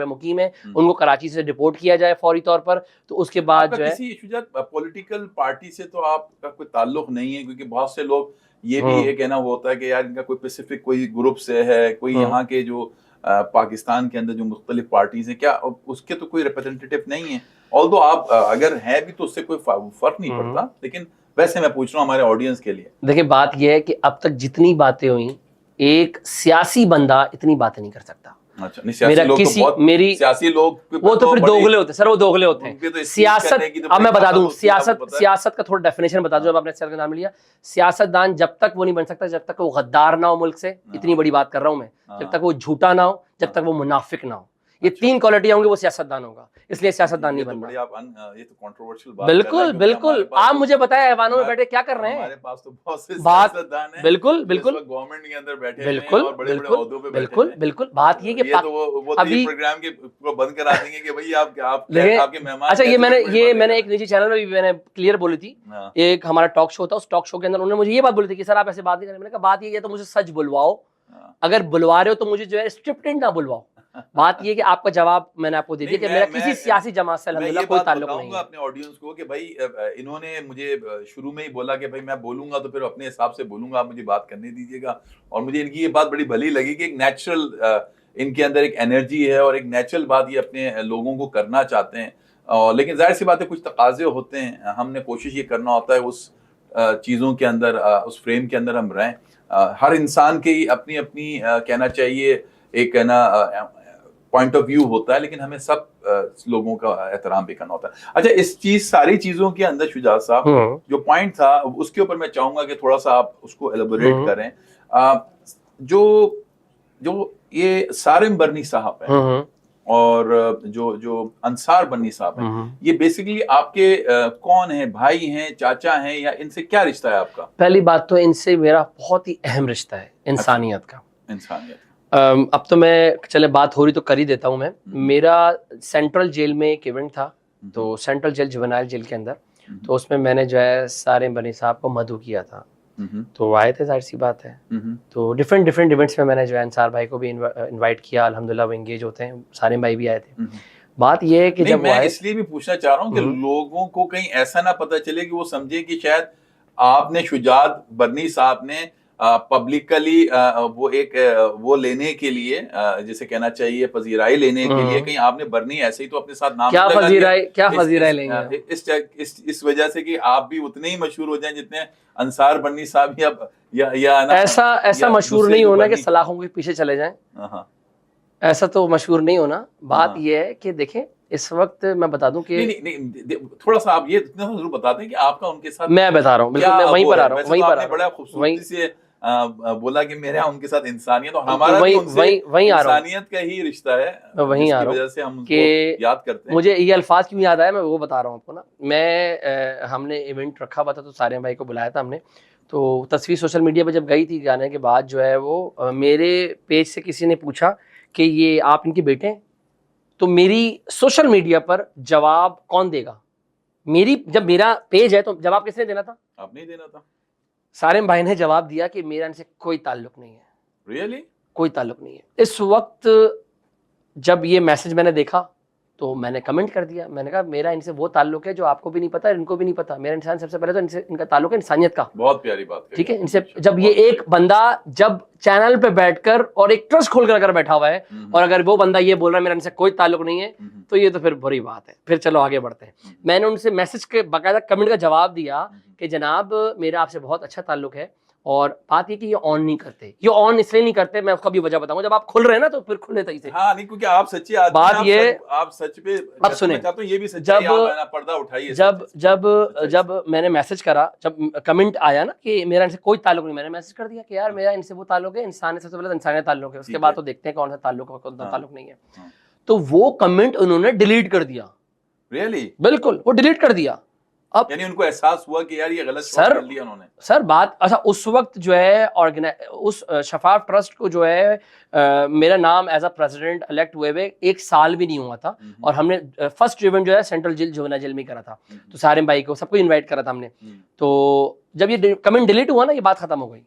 A: मुकीम है, उनको कराची से डिपोर्ट किया जाए फौरी तौर पर। तो उसके बाद जो है
B: किसी पॉलिटिकल पार्टी से तो आपका कोई ताल्लुक नहीं है, क्योंकि बहुत से लोग ये भी एक है ना वो होता है कि यार इनका कोई स्पेसिफिक कोई ग्रुप से है, कोई यहाँ के जो पाकिस्तान के अंदर जो मुख्तलिफ पार्टीज हैं, क्या उसके तो कोई रिप्रेजेंटेटिव नहीं है? ऑल्दो आप अगर है भी तो उससे कोई फर्क नहीं पड़ता, लेकिन वैसे मैं पूछ रहा हूँ हमारे ऑडियंस के लिए।
A: देखिए बात यह है कि अब तक जितनी बातें हुई, एक सियासी बंदा इतनी बातें नहीं कर सकता।
B: अच्छा, नहीं सियासी
A: मेरा
B: लोग
A: किसी
B: तो बहुत,
A: मेरी
B: सियासी लोग
A: वो तो फिर दोगले होते हैं सर, वो दोगले होते
B: उनके तो
A: हैं।
B: इस चीज़
A: सियासत,
B: करने की तो
A: अब मैं
B: बड़ी
A: बता दूं,
B: ताकत होती है, आपको
A: सियासत
B: पता है।
A: सियासत का थोड़ा डेफिनेशन बता दूं। जब आपने सियासत का नाम लिया, सियासतदान जब तक वो नहीं बन सकता जब तक वो गद्दार ना हो मुल्क से, इतनी बड़ी बात कर रहा हूं मैं, जब तक वो झूठा ना हो, जब तक वो मुनाफिक ना हो, ये
B: अच्छा।
A: 3 क्वालिटी होंगी, वो सियासतदान होगा। इसलिए सियासतदान नहीं
B: ये तो
A: बनना।
B: बड़ी आप ये तो कंट्रोवर्शियल बात कर रहे हैं,
A: बिल्कुल
B: क्योंकि हमारे
A: बिल्कुल,
B: पास
A: आप
B: तो
A: मुझे बताएं ऐवानों में
B: हमारे
A: बैठे क्या कर रहे
B: हमारे
A: हैं।
B: पास तो बहुत से
A: बात
B: सियासतदान हैं
A: बिल्कुल
B: जो इस
A: बिल्कुल
B: वक्त गवर्नमेंट के अंदर बैठे हुए हैं
A: बिल्कुल
B: और बड़े बड़े
A: बिल्कुल
B: ओहदों पे बैठे
A: बिल्कुल
B: हैं।
A: बिल्कुल। बात ये कि
B: ये तो वो तो ये
A: अभी
B: प्रोग्राम के को बंद करा देंगे कि भाई आप
A: देखिए,
B: आपके मेहमान
A: अच्छा ये
B: कैसे
A: मैंने
B: तो बड़ी बातें
A: मैंने
B: कर
A: एक निजी चैनल में भी मैंने क्लियर बोली थी।
B: हाँ।
A: एक हमारा टॉक शो था, उस टॉक शो के अंदर उन्होंने मुझे ये बात बोली थी कि सर आप ऐसे बात नहीं करें। मैंने कहा बात ये है तो मुझे सच बुलवाओ,
B: हाँ।
A: अगर बुलवा रहे हो तो मुझे जो है स्क्रिप्टेड ना बुलवाओ। बात ये कि आपका जवाब मैंने आपको दे दिया कि मेरा किसी सियासी जमात से
B: मैं
A: अल्हम्दुलिल्लाह
B: ये
A: कोई
B: बात
A: ताल्लुक नहीं
B: बताऊंगा
A: है।
B: अपने ऑडियंस को कि भाई इन्होंने मुझे शुरू में ही बोला कि भाई मैं बोलूंगा तो फिर अपने हिसाब से बोलूंगा, आप मुझे बात करने दीजिएगा। और मुझे इनकी ये बात बड़ी भली लगी कि एक नेचुरल इनके अंदर एक एनर्जी है और एक नेचुरल बात ये अपने लोगों को करना चाहते हैं। लेकिन जाहिर सी बात है कुछ तकाजे होते हैं, हमने कोशिश ये करना होता है उस चीज़ों के अंदर, उस फ्रेम के अंदर हम रहें। हर इंसान की अपनी अपनी कहना चाहिए एक है ना पॉइंट ऑफ व्यू होता है, लेकिन हमें सब लोगों का एहतराम भी करना होता है। अच्छा, इस सारी चीजों के अंदर शुजात साहब जो पॉइंट था उसके ऊपर मैं चाहूंगा कि थोड़ा सा आप उसको एलेबोरेट करें। जो जो ये सारिम बरनी साहब है और जो अंसार बन्नी साहब हैं, ये बेसिकली आपके कौन है, भाई हैं, चाचा हैं, या इनसे क्या रिश्ता है आपका?
A: पहली बात तो इनसे मेरा बहुत ही अहम रिश्ता है इंसानियत का।
B: इंसानियत।
A: अब तो मैं चले बात हो रही तो कर ही देता हूँ मैं। मेरा सेंट्रल जेल में एक इवेंट था, तो सेंट्रल जेल जुवेनाइल जेल के अंदर, तो उसमें मैंने जो है सारिम बनी साहब को मधु किया था। तो आए थे, जाहिर सी बात है। तो डिफरेंट इवेंट्स में मैंने जो है अंसार भाई को भी इनवाइट किया, अल्हम्दुलिल्लाह वो एंगेज होते हैं। सारिम भाई भी आए थे। बात ये है कि जब
B: मैं इसलिए भी पूछना चाह रहा हूँ कि लोगों को कहीं ऐसा ना पता चले कि वो समझे कि शायद आपने शुजात बरनी साहब ने पब्लिकली वो लेने के लिए, जिसे कहना चाहिए पजीराई लेने के लिए, कहीं आपने बरनी ऐसे ही तो अपने साथ नाम
A: क्या पजीराई लेंगे
B: इस वजह से कि आप भी उतने ही मशहूर हो जाएं जितने अंसार बरनी साहब या
A: ऐसा मशहूर नहीं होना कि सलाखों के पीछे चले जाएं। ऐसा तो मशहूर नहीं होना। बात यह है कि देखें इस वक्त मैं बता दूं कि
B: नहीं, थोड़ा सा आप ये इतना जरूर बता दें कि आपका उनके साथ,
A: मैं बता रहा हूँ बिल्कुल, मैं वहीं पर आ रहा हूँ, वहीं पर
B: बड़ा खूबसूरती से बोला कि मेरे उनके साथ इंसानियत, और हमारा भी उनसे इंसानियत का ही रिश्ता है,
A: वहीं आ रहा
B: वजह से हम उनको याद करते हैं।
A: मुझे ये अल्फाज क्यों याद आया मैं वो बता रहा हूँ आपको ना। मैं हमने इवेंट रखा हुआ था तो सारे भाई को बुलाया था हमने। तो तस्वीर सोशल मीडिया पे जब गई थी गाने के बाद जो है वो मेरे पेज से किसी ने पूछा कि ये आप इनके बेटे हैं, तो मेरी सोशल मीडिया पर जवाब कौन देगा? जब मेरा पेज है तो जवाब किसने देना था?
B: आपने ही देना था।
A: सारिम भाई ने जवाब दिया कि मेरा इनसे कोई ताल्लुक नहीं है।
B: रियली?
A: कोई ताल्लुक नहीं है। इस वक्त जब ये मैसेज मैंने देखा तो मैंने कमेंट कर दिया, मैंने कहा मेरा इनसे वो ताल्लुक है जो आपको भी नहीं पता, इनको भी नहीं पता। मेरा इंसान सबसे पहले तो इनसे इनका ताल्लुक है इंसानियत का।
B: बहुत प्यारी बात,
A: ठीक है। इनसे जब ये एक बंदा जब चैनल पे बैठकर और एक ट्रस्ट खोल कर बैठा हुआ है और अगर वो बंदा ये बोल रहा है मेरा इनसे कोई ताल्लुक नहीं है, तो ये तो फिर बुरी बात है। फिर चलो आगे बढ़ते हैं। मैंने उनसे मैसेज के बाकायदा कमेंट का जवाब दिया कि जनाब मेरा आपसे बहुत अच्छा ताल्लुक है, और बात ये कि ये ऑन नहीं करते। ये ऑन इसलिए नहीं करते, मैं उसका भी वजह बताऊंगा। जब आप खुल रहे हैं ना तो फिर खुलने तरीके से।
B: हाँ, नहीं, क्योंकि आप सच्ची आदमी,
A: बात ये
B: आप सच पे
A: अब सुने,
B: चाहते हो ये भी सच्चाई, आप पर्दा उठाइए।
A: जब मैंने मैसेज करा, जब कमेंट आया ना कि मेरा इनसे कोई ताल्लुक नहीं, मैंने मैसेज कर दिया कि यार मेरा इनसे वो ताल्लुक है इंसान, सबसे पहले इंसानियत ताल्लुक है, उसके बाद तो देखते हैं कौन सा ताल्लुक है कौन सा ताल्लुक नहीं है। तो वो कमेंट उन्होंने डिलीट कर दिया।
B: रियली?
A: बिल्कुल, वो डिलीट कर दिया। अब
B: यानी उनको एहसास हुआ कि यार ये गलत कर लिया उन्होंने।
A: सर बात अच्छा, उस वक्त जो है उस शफाफ ट्रस्ट को जो है मेरा नाम एज अ प्रेसिडेंट इलेक्ट हुए हुए 1 साल भी नहीं हुआ था, और हमने फर्स्ट इवेंट जो है सेंट्रल जेल जुवेनाइल जेल में करा था। तो सारिम भाई को सबको इनवाइट करा था हमने। तो जब ये कमेंट डिलीट हुआ ना, ये बात खत्म हो गई।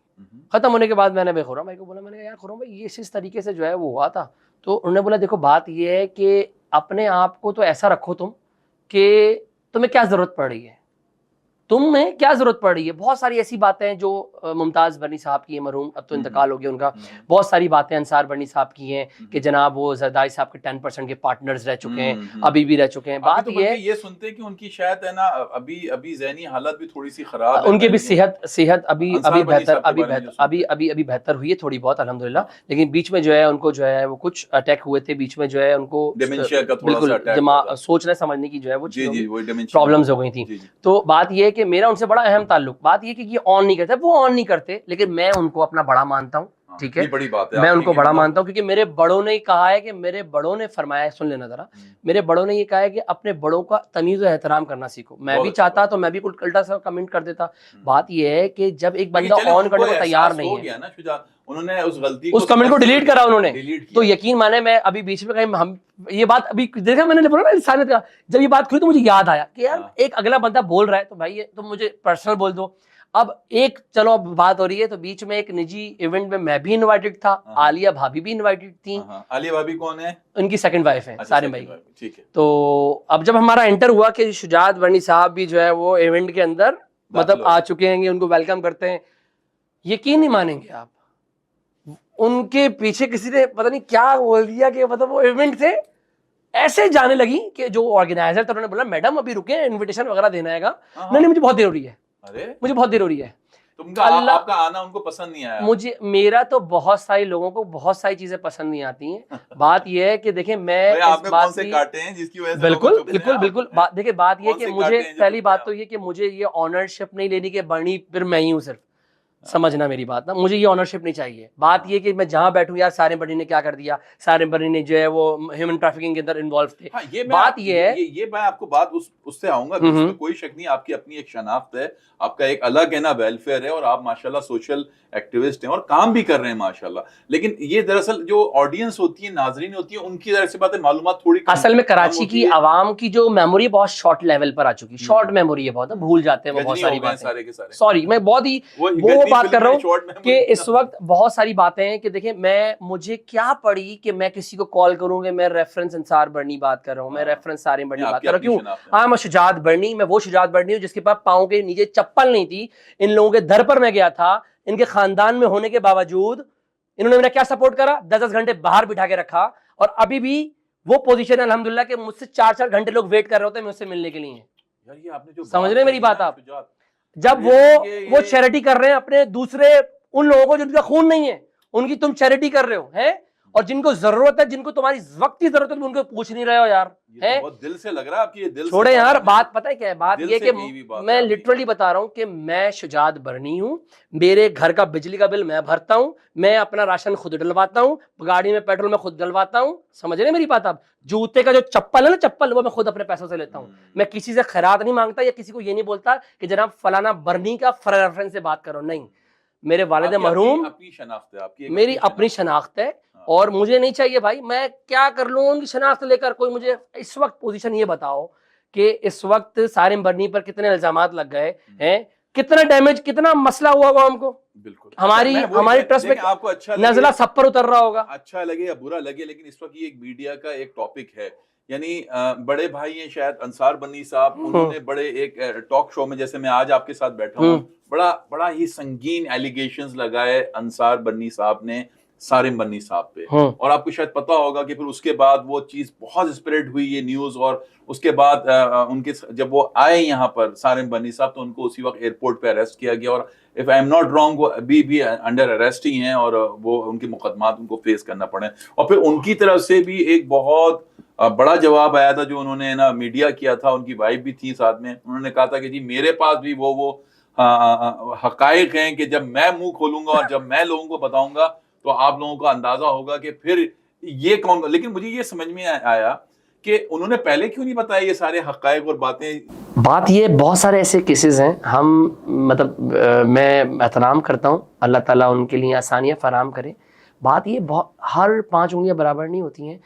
A: खत्म होने के बाद मैंने खुर्रम भाई को बोला, मैंने कहा यार खुर्रम भाई ये इस तरीके से जो है वो हुआ था। तो उन्होंने बोला देखो बात ये है कि अपने आप को तो ऐसा रखो तुम कि तुम्हें क्या जरूरत पड़ रही है, तुम्हें क्या जरूरत पड़ रही है? बहुत सारी ऐसी बातें हैं जो मुमताज बनी साहब की है, मरहूम, अब तो इंतकाल हो गया उनका। बहुत सारी बातें अंसार बनी साहब की हैं कि जनाब वो जरदारी साहब के 10% के पार्टनर्स रह चुके हैं, अभी भी रह चुके हैं। बात
B: तो ये सुनते हैं कि उनकी शायद है ना अभी ज़हनी हालत भी थोड़ी सी खराब है,
A: उनकी भी सेहत अभी बेहतर हुई है थोड़ी बहुत अल्हम्दुलिल्लाह। लेकिन बीच में जो है उनको जो है वो कुछ अटैक हुए थे, बीच में जो है उनको
B: डिमेंशिया का थोड़ा सा
A: बिल्कुल
B: अटैक
A: दिमाग सोचने समझने की जो है वो
B: डिमेंशिया
A: प्रॉब्लम्स हो गई थी। तो बात ये है कि मेरा उनसे बड़ा अहम ताल्लुक, बात ये कि ये ऑन नहीं करते, वो ऑन नहीं करते, लेकिन मैं उनको अपना बड़ा मानता हूँ। ठीक है,
B: बड़ी बात है,
A: मैं उनको बड़ा मानता हूँ क्योंकि मेरे बड़ों ने कहा है कि मेरे बड़ों ने फरमाया है, सुन लेना जरा, मेरे बड़ों ने ये कहा है कि अपने बड़ों का तमीज़ और एहतराम करना सीखो। मैं भी चाहता तो मैं भी कुछ उल्टा सा कमेंट कर देता। बात ये है कि जब एक बंदा ऑन करने को तैयार नहीं है,
B: उन्होंने
A: उस कमेंट को डिलीट करा उन्होंने, तो यकीन माने मैं अभी बीच में कहीं हम ये बात अभी देखा मैंने बोला ना इंसानियत का, जब ये बात खुली तो मुझे याद आया कि यार एक अगला बंदा बोल रहा है तो भाई ये तो मुझे पर्सनल बोल दो। अब एक चलो अब बात हो रही है तो बीच में एक निजी इवेंट में मैं भी इनवाइटेड था, आलिया भाभी भी इनवाइटेड थी।
B: आलिया भाभी कौन है?
A: उनकी सेकंड वाइफ है सारिम भाई।
B: ठीक है।
A: तो अब जब हमारा एंटर हुआ कि शुजात बनी साहब भी जो है वो इवेंट के अंदर मतलब आ चुके हैं, उनको वेलकम करते हैं, यकीन नहीं मानेंगे आप, उनके पीछे किसी ने पता नहीं क्या बोल दिया कि मतलब वो इवेंट से ऐसे जाने लगी कि जो ऑर्गेनाइजर था उन्होंने बोला मैडम अभी रुके, इनविटेशन वगैरह देना है। नहीं मुझे बहुत देर हो रही है, मुझे बहुत देर हो रही है।
B: आपका आना उनको पसंद नहीं आया?
A: मुझे मेरा तो बहुत सारे लोगों को बहुत सारी चीजें पसंद नहीं आती हैं। बात यह है कि देखिए मैं
B: इस बात से काटे हैं जिसकी वजह से
A: बिल्कुल बात देखिए, बात यह कि मुझे पहली बात तो ये कि मुझे ये ऑनरशिप नहीं लेनी कि बर्नी फिर मैं ही हूँ सिर्फ, समझना मेरी बात ना, मुझे ये ऑनरशिप नहीं चाहिए। बात ये कि मैं जहां बैठूं यार, सारिम बर्नी ने क्या कर दिया, सारिम बर्नी ने जो है वो ह्यूमन ट्रैफिकिंग के अंदर इन्वॉल्व थे। बात ये है
B: ये मैं आपको बात उससे आऊंगा, उसमें कोई शक नहीं, आपकी अपनी एक शनाख्त है, आपका एक अलग है ना वेलफेयर है, और आप माशाल्लाह सोशल एक्टिविस्ट हैं और काम भी कर रहे हैं माशाल्लाह। लेकिन ये दरअसल जो ऑडियंस होती है, नाजरीन होती है, उनकी जरा सी बातें मालूमात थोड़ी
A: असल में कराची की आवाम की जो मेमोरी बहुत शॉर्ट लेवल पर आ चुकी है, शॉर्ट मेमोरी है, बहुत भूल जाते हैं वो बहुत सारी बातें।
B: सारे के सारे
A: सॉरी मैं बहुत ही वो बात कर रहा हूँ कि इस वक्त बहुत सारी बातें हैं कि देखिए मुझे क्या पड़ी कि मैं किसी को कॉल करूँ कि मैं रेफरेंस अंसार बर्नी बात कर रहा हूँ, मैं रेफरेंस सारिम बर्नी बात कर रहा हूँ। क्यों? हाँ मैं शुजात बर्नी, मैं वो शुजात बर्नी हूँ जिसके पास पाँव के नीचे चप्पल नहीं थी। इन लोगों के दर पर मैं गया था, इनके खानदान में होने के बावजूद इन्होंने मेरा क्या सपोर्ट करा, 10-10 घंटे बाहर बिठा के रखा, और अभी भी वो पोजीशन है अल्हम्दुलिल्लाह कि मुझसे 4-4 घंटे लोग वेट कर रहे होते हैं मुझसे मिलने के लिए।
B: यार ये आपने जो
A: समझ रहे मेरी बात आप? जब वो चैरिटी कर रहे हैं अपने दूसरे उन लोगों को जिनका खून नहीं है, उनकी तुम चैरिटी कर रहे हो हैं, और जिनको जरूरत है, जिनको तुम्हारी वक्त की जरूरत है, तुम उनको पूछ नहीं रहे हो यार। है
B: बहुत दिल से लग रहा है आपकी, ये दिल
A: छोड़े यार। बात पता है क्या है, बात ये कि मैं लिटरली बता रहा हूं कि मैं शुजात बर्नी हूं, मेरे घर का बिजली का बिल मैं भरता हूं, मैं अपना राशन खुद डलवाता हूं, गाड़ी में पेट्रोल मैं खुद डलवाता हूं। समझ रहे मेरी बात आप? जूते का जो चप्पल है ना, चप्पल वो मैं खुद अपने पैसों से लेता हूं। मैं किसी से खैरात नहीं मांगता या किसी को ये नहीं बोलता कि जनाब फलाना बर्नी का रेफरेंस से बात करो, नहीं। मेरे वालिद मरहूम, मेरी अपनी शनाख्त है, और मुझे नहीं चाहिए भाई, मैं क्या कर लूं उनकी शनाख्त लेकर। कोई मुझे इस वक्त पोजीशन ये बताओ कि इस वक्त सारिम बर्नी पर कितने इल्जामात लग गए हैं, कितना डैमेज, कितना मसला हुआ होगा हमको।
B: बिल्कुल
A: हमारी ट्रस्ट में
B: आपको अच्छा
A: नजला सब पर उतर रहा होगा,
B: अच्छा लगे या बुरा लगे, लेकिन इस वक्त ये एक मीडिया का एक टॉपिक है। यानी बड़े भाई हैं शायद अंसार बनी साहब, उन्होंने बड़े एक टॉक शो में, जैसे मैं आज आपके साथ बैठा हूँ, बड़ा ही संगीन एलिगेशंस लगाए अंसार बनी साहब ने सारिम बनी साहब पे। और आपको शायद पता होगा कि फिर उसके बाद वो चीज बहुत स्प्रेड हुई ये न्यूज, और उसके बाद उनके जब वो आए यहाँ पर सारिम बनी साहब, तो उनको उसी वक्त एयरपोर्ट पे अरेस्ट किया गया, और if I am not wrong वो अभी भी अंडर अरेस्ट ही हैं, और वो उनके मुकदमात उनको फेस करना पड़े। और फिर उनकी तरफ से भी एक बहुत बड़ा जवाब आया था जो उन्होंने ना मीडिया किया था, उनकी वाइफ भी थी साथ में। उन्होंने कहा था कि जी मेरे पास भी वो हकायक हैं कि जब मैं मुंह खोलूंगा और जब मैं लोगों को बताऊंगा तो आप लोगों को अंदाजा होगा कि फिर ये कौन। लेकिन मुझे ये समझ में आया कि उन्होंने पहले क्यों नहीं बताया ये सारे हकायक और बातें।
A: बात ये बहुत सारे ऐसे केसेस हैं, हम मतलब मैं एहतराम करता हूँ, अल्लाह ताला उनके लिए आसानियाँ फराहम करे। बात ये बहुत हर 5 उंगलियां बराबर नहीं होती हैं।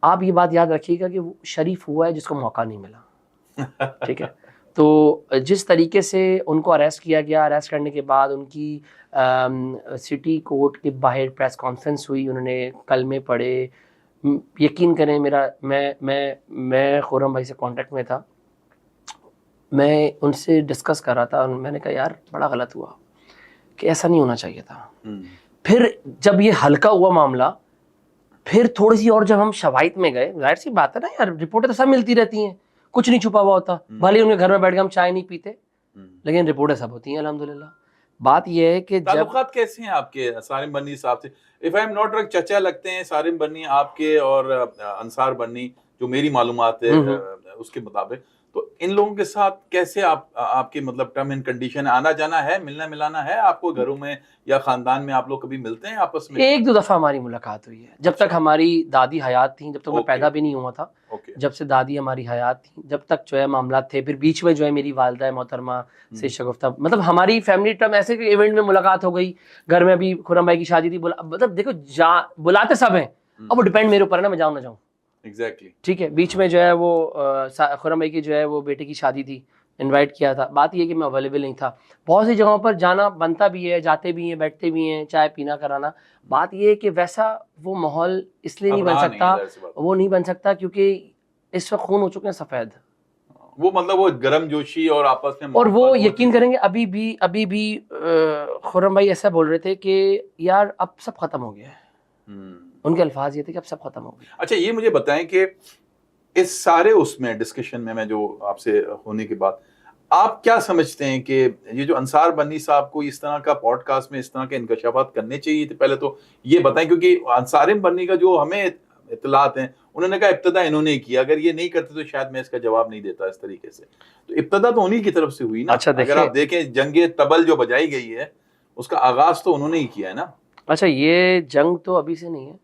A: आप ये बात याद रखिएगा कि वो शरीफ हुआ है जिसको मौका नहीं मिला। ठीक है, तो जिस तरीके से उनको अरेस्ट किया गया, अरेस्ट करने के बाद उनकी सिटी कोर्ट के बाहर प्रेस कॉन्फ्रेंस हुई, उन्होंने कलमे पढ़े। यकीन करें मैं खुर्रम भाई से कांटेक्ट में था, मैं उनसे डिस्कस कर रहा था और मैंने कहा यार बड़ा गलत हुआ कि ऐसा नहीं होना चाहिए था। फिर जब ये हल्का हुआ मामला, फिर थोड़ी सी और जब हम शवाहिद में गए, जाहिर सी बात है ना यार, रिपोर्टें तो सब मिलती रहती हैं, कुछ नहीं छुपा हुआ होता। भले ही उनके घर में बैठ के हम चाय नहीं पीते, लेकिन रिपोर्टें सब होती हैं अल्हम्दुलिल्लाह। बात यह है कि जब
B: ताल्लुकात कैसे हैं आपके सारिम बन्नी साहब से? If I am not wrong, चचा लगते हैं सारिम बन्नी आपके और अंसार बन्नी, जो मेरी मालूमात है उसके मुताबिक। तो इन लोगों के साथ कैसे आपके मतलब टर्म एंड कंडीशन, आना जाना है, मिलना मिलाना है आपको घरों में या खानदान में? आप लोग कभी मिलते हैं आपस में?
A: एक दो दफा हमारी मुलाकात हुई है, जब तक हमारी दादी हयात थी, जब तक मैं पैदा भी नहीं हुआ था। जब से दादी हमारी हयात थी, जब तक जो है मामला थे, फिर बीच में जो है मेरी वालदा मोहतरमा से शगुफ्ता, मतलब हमारी फैमिली टर्म ऐसे कि इवेंट में मुलाकात हो गई। घर में अभी खुर्रम भाई की शादी थी, मतलब देखो बुलाते सब हैं, अब वो डिपेंड मेरे ऊपर है ना, मैं जाऊँ ना जाऊँ।
B: एग्जैक्टली
A: ठीक है, बीच में जो है वो खुर्रम भाई की जो है वो बेटे की शादी थी, इनवाइट किया था। बात ये कि मैं अवेलेबल नहीं था। बहुत सी जगहों पर जाना बनता भी है, जाते भी हैं, बैठते भी हैं, चाय पीना कराना। बात ये है कि वैसा वो माहौल इसलिए नहीं बन सकता, वो नहीं बन सकता क्योंकि इस वक्त खून हो चुके हैं सफ़ेद।
B: वो मतलब वो गर्म जोशी और आपस में,
A: और वो यकीन करेंगे अभी भी खुर्रम भाई ऐसा बोल रहे थे कि यार अब सब खत्म हो गया है। उनके अल्फाज ये थे कि अब सब खत्म हो गया।
B: अच्छा, ये मुझे बताएं कि इस सारे उसमें डिस्कशन में, मैं जो आपसे होने के बाद, आप क्या समझते हैं कि ये जो अंसार बन्नी साहब को इस तरह का पॉडकास्ट में इस तरह के इंकशाफात करने चाहिए थे? पहले तो ये बताएं, क्योंकि अंसार बन्नी का जो हमें इत्तलात हैं, उन्होंने कहा इब्तदा इन्होंने ही किया, अगर ये नहीं करते तो शायद मैं इसका जवाब नहीं देता इस तरीके से। तो इब्तदा तो उन्हीं की तरफ से हुई ना।
A: अच्छा,
B: अगर आप देखें जंगे तबल जो बजाई गई है, उसका आगाज तो उन्होंने ही किया है ना।
A: अच्छा, ये जंग तो अभी से नहीं है,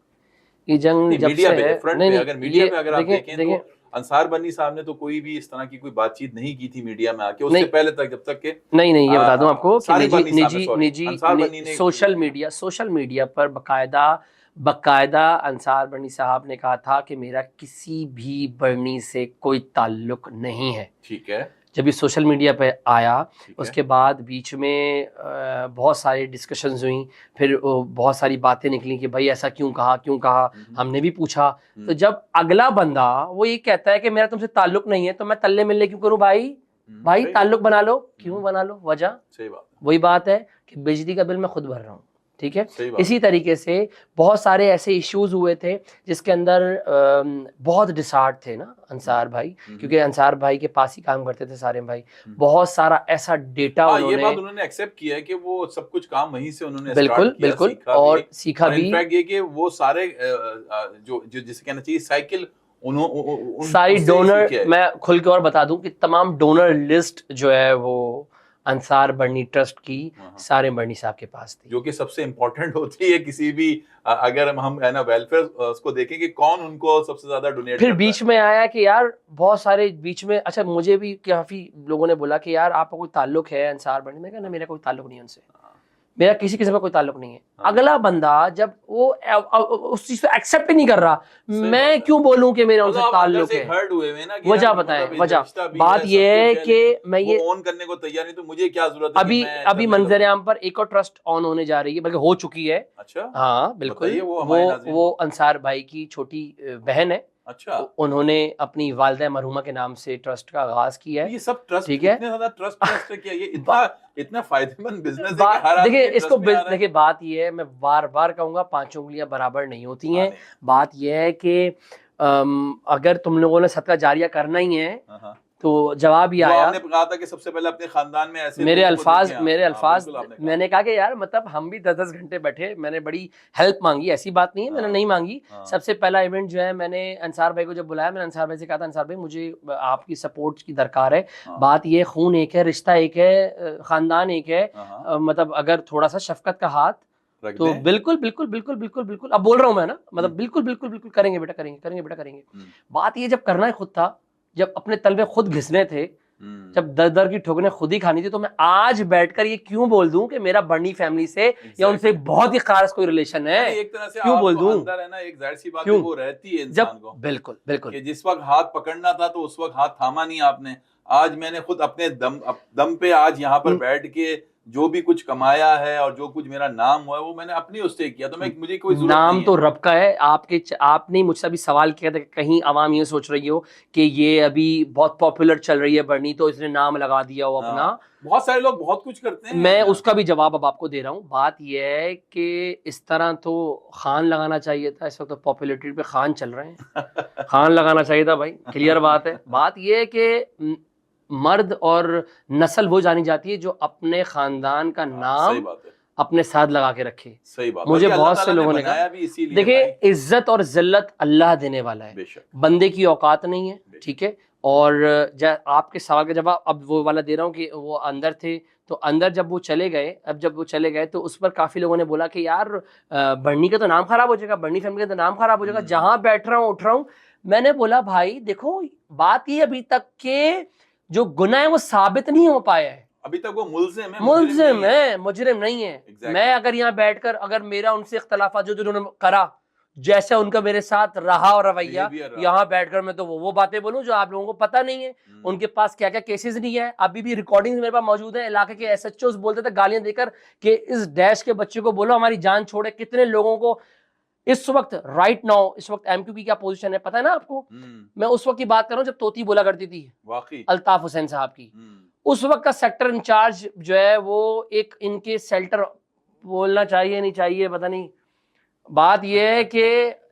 A: ये जंग जब
B: मीडिया
A: से
B: पे,
A: है।
B: फ्रंट
A: नहीं,
B: पे,
A: नहीं,
B: अगर मीडिया पे अगर आप
A: देखें
B: देखें तो अंसार बन्नी साहब ने तो कोई भी इस तरह की कोई बातचीत नहीं की थी मीडिया में आके, उससे पहले तक, जब तक के
A: नहीं, ये बता दूं आपको कि
B: निजी
A: सोशल मीडिया पर बकायदा अंसार बन्नी साहब ने कहा था कि मेरा किसी भी बर्नी से कोई ताल्लुक नहीं है।
B: ठीक है।
A: जब ये सोशल मीडिया पे आया, उसके बाद बीच में बहुत सारी डिस्कशंस हुई, फिर बहुत सारी बातें निकली कि भाई ऐसा क्यों कहा। हमने भी पूछा। तो जब अगला बंदा वो ये कहता है कि मेरा तुमसे ताल्लुक नहीं है, तो मैं तल्ले मिलने क्यों करूं? भाई ताल्लुक बना लो, क्यों बना लो, वजह
B: सही बात,
A: वही बात है कि बिजली का बिल मैं खुद भर रहा हूँ। ठीक है, इसी तरीके से बहुत सारे ऐसे इश्यूज हुए थे जिसके अंदर बहुत डिसार्ड थे ना अंसार भाई, क्योंकि अंसार भाई के पास ही काम करते थे सारे भाई। बहुत सारा ऐसा डेटा
B: ये बात उन्होंने एक्सेप्ट किया है कि वो सब कुछ काम वहीं से उन्होंने
A: बिल्कुल और सीखा भी।
B: इनफैक्ट ये कि वो सारे जो जिसे कहना चाहिए साइकिल,
A: सारी डोनर, मैं खुल के और बता दूं कि तमाम डोनर लिस्ट जो है वो अंसार बर्नी ट्रस्ट की सारे बर्नी साहब के पास थी,
B: जो कि सबसे इंपॉर्टेंट होती है किसी भी, अगर हम है ना वेलफेयर उसको देखें कि कौन उनको सबसे ज्यादा डोनेट।
A: फिर बीच में आया कि यार बहुत सारे बीच में, अच्छा मुझे भी काफी लोगों ने बोला कि यार आपका कोई ताल्लुक है अंसार बर्नी? मैं कहा ना, मेरा कोई ताल्लुक नहीं है उनसे, मेरा किसी किस्म का कोई ताल्लुक नहीं है। अगला बंदा जब वो उस चीज को एक्सेप्ट ही नहीं कर रहा, मैं क्यों बोलूं कि मेरा उनसे ताल्लुक है? वजह बताएं, वजह बात ये है कि मैं ये
B: ऑन करने को तैयार नहीं, तो मुझे क्या जरूरत है?
A: अभी मंजर आम पर एक और ट्रस्ट ऑन होने जा रही है, बल्कि हो चुकी है।
B: अच्छा,
A: हाँ बिल्कुल, वो अंसार भाई की छोटी बहन है।
B: अच्छा,
A: उन्होंने अपनी वालिदा मरहुमा के नाम से ट्रस्ट का आगाज किया है।
B: ये सब ट्रस्ट,
A: ठीक है,
B: इतने ज्यादा ट्रस्ट किया, ये इतना फायदेमंद बिजनेस है कि हर आदमी
A: देखिए इसको, देखिए बात ये है, मैं बार कहूंगा, 5 उंगलियां बराबर नहीं होती हैं। बात ये है कि अगर तुम लोगों ने सदका जारिया करना ही है तो जवाब ही आया।
B: आपने कहा था कि सबसे पहले अपने खानदान में ऐसे
A: मेरे अल्फाज मैंने कहा कि यार मतलब हम भी 10-10 घंटे बैठे, मैंने बड़ी हेल्प मांगी, ऐसी बात नहीं है मैंने नहीं मांगी। सबसे पहला इवेंट जो है, मैंने अंसार भाई को जब बुलाया, मैंने अंसार भाई से कहा था अंसार भाई मुझे आपकी सपोर्ट की दरकार है। बात ये, खून एक है, रिश्ता एक है, खानदान एक है, मतलब अगर थोड़ा सा शफकत का हाथ तो बिल्कुल बिल्कुल बिल्कुल बिल्कुल बिल्कुल, अब बोल रहा हूँ मैं ना, मतलब बिल्कुल बिल्कुल बिल्कुल करेंगे बेटा, करेंगे बेटा करेंगे। बात ये, जब करना ही खुद था, जब अपने तलवे खुद घिसने थे, जब दर की ठोकरें खुद ही खानी थी, तो मैं आज बैठकर ये क्यों बोल दूं कि मेरा बर्नी फैमिली से या उनसे बहुत ही खास कोई रिलेशन है?
B: एक तरह से
A: क्यों बोल दूं?
B: अंदर है ना, एक जाहिर सी बात है, वो रहती है इंसान को।
A: बिल्कुल
B: कि जिस वक्त हाथ पकड़ना था तो उस वक्त हाथ थामा नहीं आपने। आज मैंने खुद अपने दम पे आज यहाँ पर बैठ के जो भी कुछ कमाया है और जो कुछ मेरा नाम हुआ है वो मैंने अपनी उससे किया, तो मैं मुझे कोई जरूरत
A: नाम
B: नहीं
A: तो
B: है।
A: रब का है। आपने मुझसे अभी सवाल किया था कि कहीं आवाम ये सोच रही हो कि ये अभी बहुत पॉपुलर चल रही है बर्नी तो इसने नाम लगा दिया हो अपना।
B: हाँ, बहुत सारे लोग बहुत कुछ करते हैं।
A: मैं उसका भी जवाब अब आपको दे रहा हूँ। बात यह है कि इस तरह तो खान लगाना चाहिए था, इस वक्त तो पॉपुलैरिटी पे खान चल रहे हैं। खान लगाना चाहिए था भाई, क्लियर बात है। बात यह है कि मर्द और नस्ल वो जानी जाती है जो अपने खानदान का
B: सही
A: नाम
B: बात है,
A: अपने साथ लगा के रखे।
B: सही बात।
A: मुझे
B: बल्कि अल्लाह
A: बहुत से
B: ताला
A: लोगों ने
B: बनाया
A: कहा,
B: भी इसीलिए
A: देखिए
B: भाई।
A: इज्जत और जिल्लत अल्लाह देने वाला है,
B: बेशक,
A: बंदे की औकात नहीं है,
B: बेशक।
A: ठीक है। और आपके सवाल का जवाब अब वो वाला दे रहा हूँ कि वो अंदर थे, तो अंदर जब वो चले गए, तो उस पर काफी लोगों ने बोला कि यार बर्नी का तो नाम खराब हो जाएगा, बर्नी फैमिली का तो नाम खराब हो जाएगा। जहां बैठ रहा हूँ उठ रहा हूँ, मैंने बोला भाई देखो बात ये अभी तक के जो गुनाह है वो साबित नहीं हो पाया है।
B: अभी तक वो मुल्जिम है,
A: मुल्जिम है, मुजरिम नहीं है।
B: Exactly.
A: मैं अगर यहाँ बैठकर अगर मेरा उनसे इख्तलाफा जो उन्होंने करा, जैसे उनका मेरे साथ रहा और रवैया,
B: Behavior रहा।
A: यहाँ बैठकर मैं तो वो बातें बोलूं जो आप लोगों को पता नहीं है। उनके पास क्या क्या केसेस नहीं है, अभी भी रिकॉर्डिंग्स मेरे पास मौजूद है। इलाके के SHOs बोलते थे गालियां देकर कि इस डैश के बच्चे को बोलो हमारी जान छोड़े। कितने लोगों को इस वक्त राइट नाउ, इस वक्त MQ की क्या पोजीशन है पता है ना आपको? मैं उस वक्त की बात कर रहा हूँ जब तोती बोला करती थी,
B: वाकई
A: अल्ताफ हुसैन साहब की। उस वक्त का सेक्टर इंचार्ज जो है वो एक इनके सेल्टर, बोलना चाहिए नहीं चाहिए पता नहीं। बात यह है कि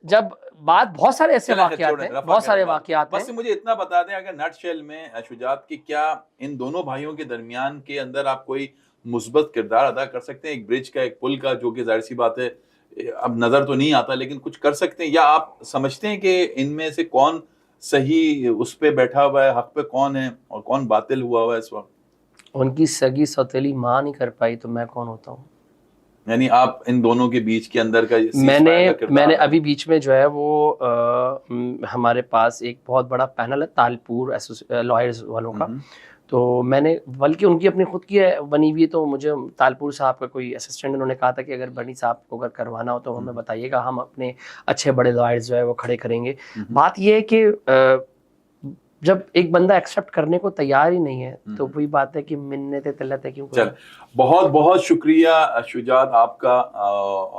A: जब बात बहुत सारे ऐसे वाकयात हैं, बहुत सारे वाकयात हैं।
B: बस मुझे इतना बता दें अगर नटशेल में शुजात की क्या इन दोनों भाइयों के दरमियान के अंदर आप कोई मुस्बत किरदार अदा कर सकते हैं, एक ब्रिज का, एक पुल का, जो कि जाहिर सी बात है अब नजर तो नहीं आता लेकिन कुछ कर सकते हैं, या आप समझते हैं कि इनमें से कौन सही उस पे बैठा हुआ है, हक पे कौन है और कौन बातिल हुआ हुआ है इस वक्त?
A: उनकी सगी सौतेली माँ नहीं कर पाई तो मैं कौन होता हूँ?
B: यानी आप इन दोनों के बीच के अंदर का
A: मैंने अभी बीच में जो है वो हमारे पास एक बहुत बड़ा पैनल है तालपुर लॉयर्स वालों का, तो मैंने बल्कि उनकी अपनी खुद की बनी हुई है, तो मुझे तालपुर साहब का कोई असिस्टेंट उन्होंने कहा था कि अगर बनी साहब को अगर करवाना हो तो हमें बताइएगा, हम अपने अच्छे बड़े लॉयर्स जो है वो खड़े करेंगे। बात ये है कि जब एक बंदा एक्सेप्ट करने को तैयार ही नहीं है तो वही बात है कि मिन्नतें तिल्लतें क्यों करें।
B: चल, बहुत बहुत शुक्रिया शुजात आपका,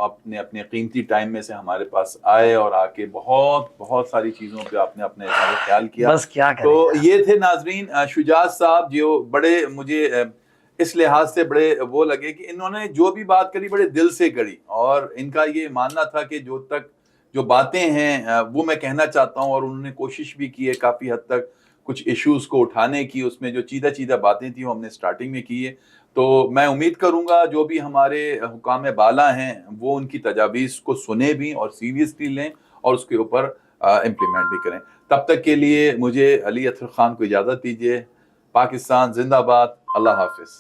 B: आपने अपने कीमती टाइम में से हमारे पास आए और आके बहुत बहुत सारी चीज़ों पे आपने अपने ख्याल किया।
A: बस क्या करें।
B: तो ये थे नाजरीन शुजात साहब, जो बड़े मुझे इस लिहाज से बड़े वो लगे कि इन्होंने जो भी बात करी बड़े दिल से करी, और इनका ये मानना था कि जो बातें हैं वो मैं कहना चाहता हूँ, और उन्होंने कोशिश भी की है काफ़ी हद तक कुछ इश्यूज को उठाने की। उसमें जो चीदा बातें थी वो हमने स्टार्टिंग में की है। तो मैं उम्मीद करूंगा जो भी हमारे हुकाम बाला हैं वो उनकी तजावीज़ को सुने भी और सीरियसली लें और उसके ऊपर इम्प्लीमेंट भी करें। तब तक के लिए मुझे अली अतर खान को इजाज़त दीजिए। पाकिस्तान जिंदाबाद। अल्लाह हाफिज़।